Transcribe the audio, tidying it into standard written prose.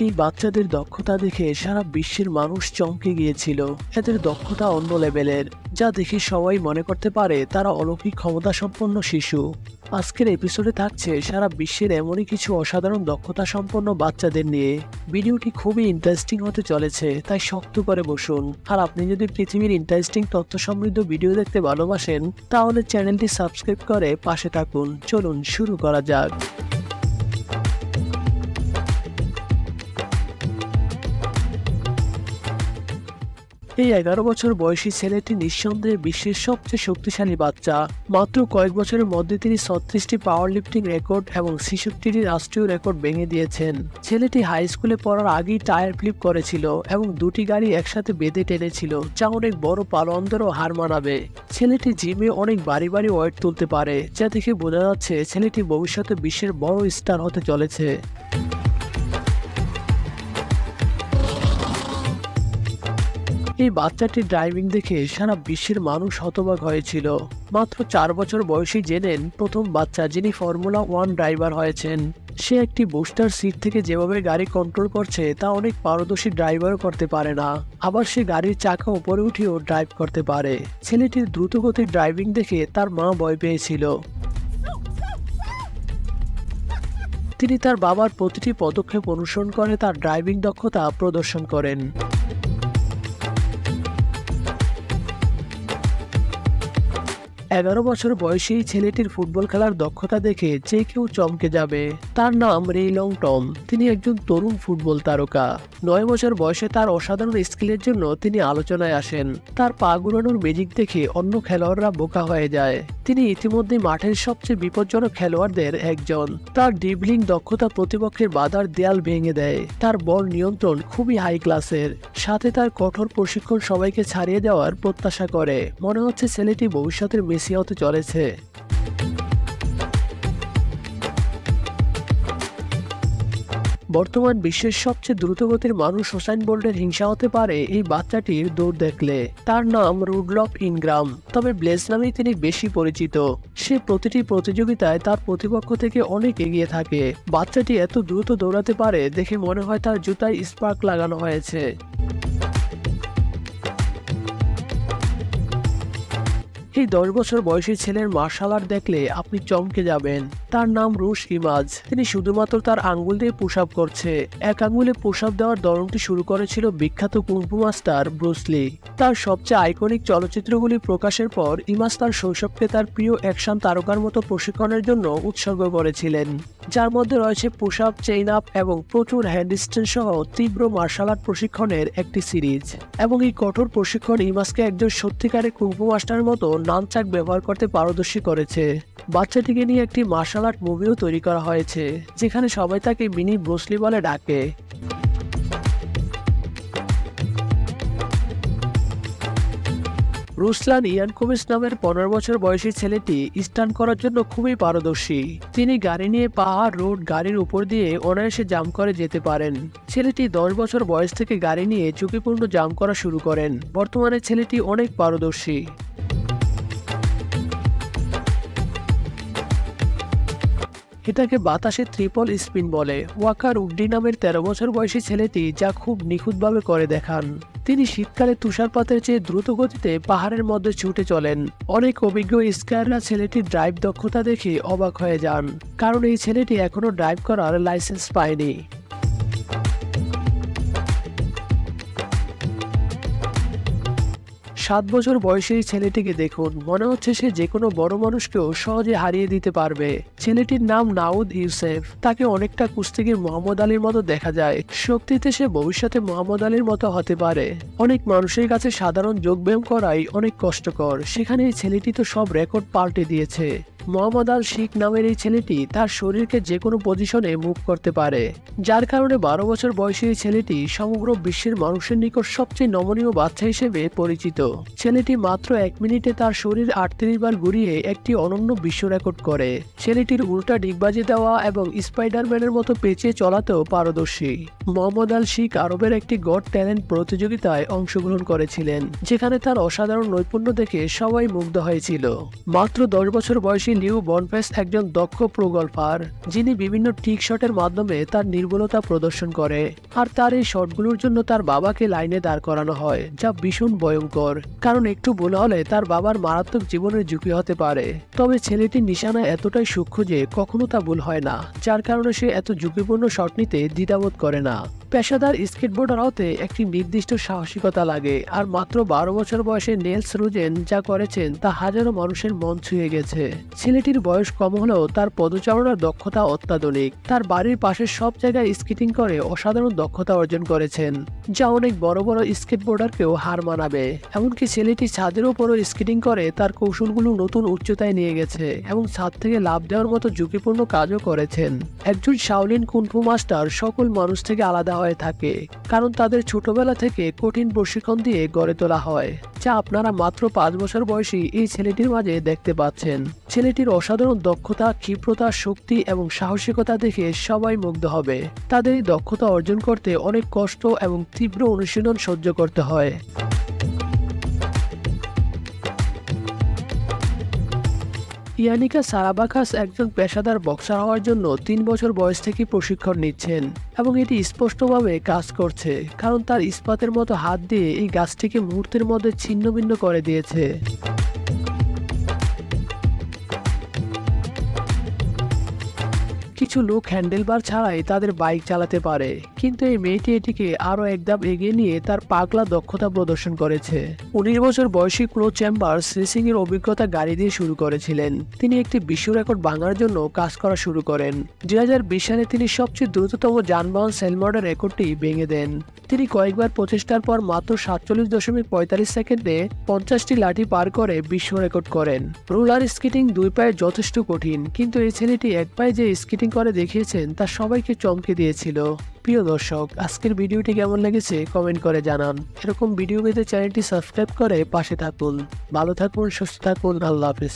এই বাচ্চাদের দক্ষতা দেখে সারা বিশ্বের মানুষ চমকে গিয়েছিল। এদের দক্ষতা অন্য লেভেলের, যা দেখে সবাই মনে করতে পারে তারা অলৌকিক ক্ষমতা সম্পন্ন শিশু। আজকের এপিসোডে থাকছে সারা বিশ্বের এমনই কিছু অসাধারণ দক্ষতা সম্পন্ন বাচ্চাদের নিয়ে। ভিডিওটি খুবই ইন্টারেস্টিং হতে চলেছে, তাই শক্ত করে বসুন। আর আপনি যদি পৃথিবীর ইন্টারেস্টিং তথ্য সমৃদ্ধ ভিডিও দেখতে ভালোবাসেন, তাহলে চ্যানেলটি সাবস্ক্রাইব করে পাশে থাকুন। চলুন শুরু করা যাক। এই 11 বছর বয়সী ছেলেটি নিঃসন্দেহে বিশ্বের সবচেয়ে শক্তিশালী বাচ্চা। মাত্র কয়েক বছরের মধ্যে তিনি 36টি পাওয়ার লিফটিং রেকর্ড এবং 66টি রাষ্ট্রীয় রেকর্ড ভেঙে দিয়েছেন। ছেলেটি হাই স্কুলে পড়ার আগেই টায়ার ফ্লিপ করেছিল এবং দুটি গাড়ি একসাথে বেঁধে টেনেছিল, যা অনেক বড় পালোয়ানদেরও হার মানাবে। ছেলেটি জিমে অনেক ভারী ওয়েট তুলতে পারে, যা দেখে বোঝা যাচ্ছে ছেলেটি ভবিষ্যতে বিশ্বের বড় স্টার হতে চলেছে। এই বাচ্চাটির ড্রাইভিং দেখে সারা বিশ্বের মানুষ হতবাক হয়েছিল। মাত্র 4 বছর বয়সী জেনেন প্রথম বাচ্চা যিনি ফর্মুলা 1 ড্রাইভার হয়েছেন। সে একটি বুস্টার সিট থেকে যেভাবে গাড়ি কন্ট্রোল করছে তা অনেক পারদর্শী ড্রাইভারও করতে পারে না। আবার সে গাড়ির চাকা উপরে উঠেও ড্রাইভ করতে পারে। ছেলেটির দ্রুতগতির ড্রাইভিং দেখে তার মা ভয় পেয়েছিল। তিনি তার বাবার প্রতিটি পদক্ষেপ অনুসরণ করে তার ড্রাইভিং দক্ষতা প্রদর্শন করেন। 11 বছর বয়সী ছেলেটির ফুটবল খেলার দক্ষতা দেখে যে কেউ চমকে যাবে। তার নাম রেইলং টম। তিনি একজন তরুণ ফুটবল তারকা। 9 বছর বয়সে তার অসাধারণ স্কিলের জন্য তিনি আলোচনায় আসেন। তার পা ঘুরানোর ম্যাজিক দেখে অন্য খেলোয়াড়রা বোকা হয়ে যায়। তিনি ইতিমধ্যে মাঠের সবচেয়ে বিপজ্জনক খেলোয়াড়দের একজন। তার ড্রিবলিং দক্ষতা প্রতিপক্ষের বাধার দেয়াল ভেঙে দেয়। তার বল নিয়ন্ত্রণ খুবই হাই ক্লাসের, সাথে তার কঠোর প্রশিক্ষণ সবাইকে ছাড়িয়ে যাওয়ার প্রত্যাশা করে। মনে হচ্ছে ছেলেটি ভবিষ্যতের মেসি হতে চলেছে। বর্তমান বিশ্বের সবচেয়ে দ্রুতগতির মানুষ উসাইন বোল্টের হিংসা হতে পারে এই বাচ্চাটির দৌড় দেখলে। তার নাম রুডলফ ইনগ্রাম, তবে ব্লেজ নামেই তিনি বেশি পরিচিত। সে প্রতিটি প্রতিযোগিতায় তার প্রতিপক্ষ থেকে অনেক এগিয়ে থাকে। বাচ্চাটি এত দ্রুত দৌড়াতে পারে দেখে মনে হয় তার জুতায় স্পার্ক লাগানো হয়েছে। এই 10 বছর বয়সী ছেলের মার্শাল আর্ট দেখলে আপনি চমকে যাবেন। তার নাম রুশ ইমাজ। তিনি শুধুমাত্র তার আঙ্গুল দিয়ে পুশ আপ করছে। এক আঙ্গুলে পুশ আপ দেওয়ার ধরনটি শুরু করেছিল বিখ্যাত কুংফু মাস্টার ব্রুস লি। তার সবচেয়ে আইকনিক চলচ্চিত্রগুলি প্রকাশের পর ইমাজ তার শৈশবকে তার প্রিয় অ্যাকশন তারকার মতো প্রশিক্ষণের জন্য উৎসর্গ করেছিলেন, যার মধ্যে রয়েছে পুশ আপ, চেইন আপ এবং প্রচুর হ্যান্ডস্ট্যান্ড সহ তীব্র মার্শাল আর্ট প্রশিক্ষণের একটি সিরিজ। এবং এই কঠোর প্রশিক্ষণ ইমাজকে একজন সত্যিকারের কুংফু মাস্টারের মতো নানচাক ব্যবহার করতে পারদর্শী করেছে। বাচ্চাটিকে নিয়ে একটি মার্শাল আর্ট মুভিও তৈরি করা হয়েছে, যেখানে সবাই তাকে মিনি ব্রুস লি বলে ডাকে। রুসলান ইয়ানকোভিচ নামের 15 বছর বয়সী ছেলেটি স্টান্ট করার জন্য খুবই পারদর্শী। তিনি গাড়ি নিয়ে পাহাড়, রোড, গাড়ির উপর দিয়ে অনায়াসে জাম্প করে যেতে পারেন। ছেলেটি 10 বছর বয়স থেকে গাড়ি নিয়ে ঝুঁকিপূর্ণ জাম্প করা শুরু করেন। বর্তমানে ছেলেটি অনেক পারদর্শী। এটাকে বাতাসে ট্রিপল স্পিন বলে। ওয়াকার উড্ডি নামের 13 বছর বয়সী ছেলেটি যা খুব নিখুঁতভাবে করে দেখান। তিনি শীতকালে তুষারপাতের চেয়ে দ্রুত গতিতে পাহাড়ের মধ্যে ছুটে চলেন। অনেক অভিজ্ঞ স্কায়াররা ছেলেটির ড্রাইভ দক্ষতা দেখে অবাক হয়ে যান, কারণ এই ছেলেটি এখনো ড্রাইভ করার লাইসেন্স পায়নি। 7 বছর বয়সী ছেলেটিকে দেখুন, মনে হচ্ছে সে যে কোনো বড় মানুষকেও সহজে হারিয়ে দিতে পারবে। ছেলেটির নাম নাউদ ইউসেফ। তাকে অনেকটা কুস্তিগির মোহাম্মদ আলীর মতো দেখা যায়। শক্তিতে সে ভবিষ্যতে মোহাম্মদ আলীর মতো হতে পারে। অনেক মানুষের কাছে সাধারণ যোগব্যায়াম করাই অনেক কষ্টকর, সেখানে এই ছেলেটি তো সব রেকর্ড পাল্টে দিয়েছে। মোহাম্মদ আল শিখ নামের এই ছেলেটি তার শরীরকে যে কোনো পজিশনে মুভ করতে পারে, যার কারণে 12 বছর বয়সী এই ছেলেটি সমগ্র বিশ্বের মানুষের নিকট সবচেয়ে নমনীয় বাচ্চা হিসেবে পরিচিত। ছেলেটি মাত্র 1 মিনিটে তার শরীর 38 বার ঘুরিয়ে একটি অনন্য বিশ্ব রেকর্ড করে। ছেলেটির উল্টা ডিগবাজি দেওয়া এবং স্পাইডারম্যানের মতো পেঁচিয়ে চলাতেও পারদর্শী। মোহাম্মদ আল শিখ আরবের একটি গড ট্যালেন্ট প্রতিযোগিতায় অংশগ্রহণ করেছিলেন, যেখানে তার অসাধারণ নৈপুণ্য দেখে সবাই মুগ্ধ হয়েছিল। মাত্র 10 বছর বয়সী লিউ বনফেস একজন দক্ষ প্রো গলফার, যিনি বিভিন্ন ট্রিক শটের মাধ্যমে তার নির্ভুলতা প্রদর্শন করে। আর তার এই শটগুলোর জন্য তার বাবাকে লাইনে দাঁড় করানো হয়, যা ভীষণ ভয়ঙ্কর, কারণ একটু ভুল হলে তার বাবার মারাত্মক জীবনের ঝুঁকি হতে পারে। তবে ছেলেটির নিশানা এতটাই সূক্ষ্ম যে কখনো তা ভুল হয় না, যার কারণে সে এত ঝুঁকিপূর্ণ শট নিতে দ্বিধাবোধ করে না। পেশাদার স্কেটবোর্ডার হতে একটি নির্দিষ্ট সাহসিকতা লাগে, আর মাত্র 12 বছর বয়সে নেলস রুজেন যা করেছেন তা হাজারো মানুষের মন ছুঁয়ে গেছে। ছেলেটির বয়স কম হলেও তার পদচারণার দক্ষতা অত্যাধুনিক। তার বাড়ির পাশের সব জায়গায় স্কেটিং করে অসাধারণ দক্ষতা অর্জন করেছেন, যা অনেক বড় বড় স্কেটবোর্ডারকেও হার মানাবে। এমনকি ছেলেটি ছাদের উপরও স্কেটিং করে তার কৌশলগুলো নতুন উচ্চতায় নিয়ে গেছে এবং ছাদ থেকে লাফ দেওয়ার মতো ঝুঁকিপূর্ণ কাজও করেছেন। একজন শাওলিন কুনফু মাস্টার সকল মানুষ থেকে আলাদা হয়ে থাকে, কারণ তাদের ছোটবেলা থেকে কঠিন প্রশিক্ষণ দিয়ে গড়ে তোলা হয়, যা আপনারা মাত্র 5 বছর বয়সী এই ছেলেটির মাঝে দেখতে পাচ্ছেন। ছেলেটির অসাধারণ দক্ষতা, ক্ষিপ্রতা, শক্তি এবং সাহসিকতা দেখে সবাই মুগ্ধ হবে। তাদের এই দক্ষতা অর্জন করতে অনেক কষ্ট এবং তীব্র অনুশীলন সহ্য করতে হয়। ইয়ানিকা সারাবাকাস একজন পেশাদার বক্সার হওয়ার জন্য 3 বছর বয়স থেকে প্রশিক্ষণ নিচ্ছেন, এবং এটি স্পষ্টভাবে কাজ করছে, কারণ তার ইস্পাতের মতো হাত দিয়ে এই গাছটিকে মুহূর্তের মধ্যে ছিন্নভিন্ন করে দিয়েছে। কিছু লোক হ্যান্ডেলবার ছাড়াই তাদের বাইক চালাতে পারে, কিন্তু এই মেয়েটি এটিকে আরো এক ধাপ এগিয়ে নিয়ে তার পাগলা দক্ষতা প্রদর্শন করেছে। 19 বছর বয়সী ক্লো চেম্বার্স রেসিং এর অভিজ্ঞতা গাড়ি দিয়ে শুরু করেছিলেন। তিনি একটি বিশ্ব রেকর্ড ভাঙার জন্য কাজ করা শুরু করেন। 2020 সালে তিনি সবচেয়ে দ্রুততম যানবাহন সেলমোডের রেকর্ডটি ভেঙে দেন। তিনি কয়েকবার প্রচেষ্টার পর মাত্র 47.45 সেকেন্ডে 50টি লাঠি পার করে বিশ্ব রেকর্ড করেন। রোলার স্কেটিং 2 পায়ে যথেষ্ট কঠিন, কিন্তু এই ছেলেটি 1 পায়ে যে স্কেটিং করে দেখিয়েছেন তা সবাইকে চমকে দিয়েছিল। প্রিয় দর্শক, আজকের ভিডিওটি কেমন লেগেছে কমেন্ট করে জানান। এরকম ভিডিও পেতে চ্যানেলটি সাবস্ক্রাইব করে পাশে থাকুন। ভালো থাকুন, সুস্থ থাকুন, আল্লাহ হাফেজ।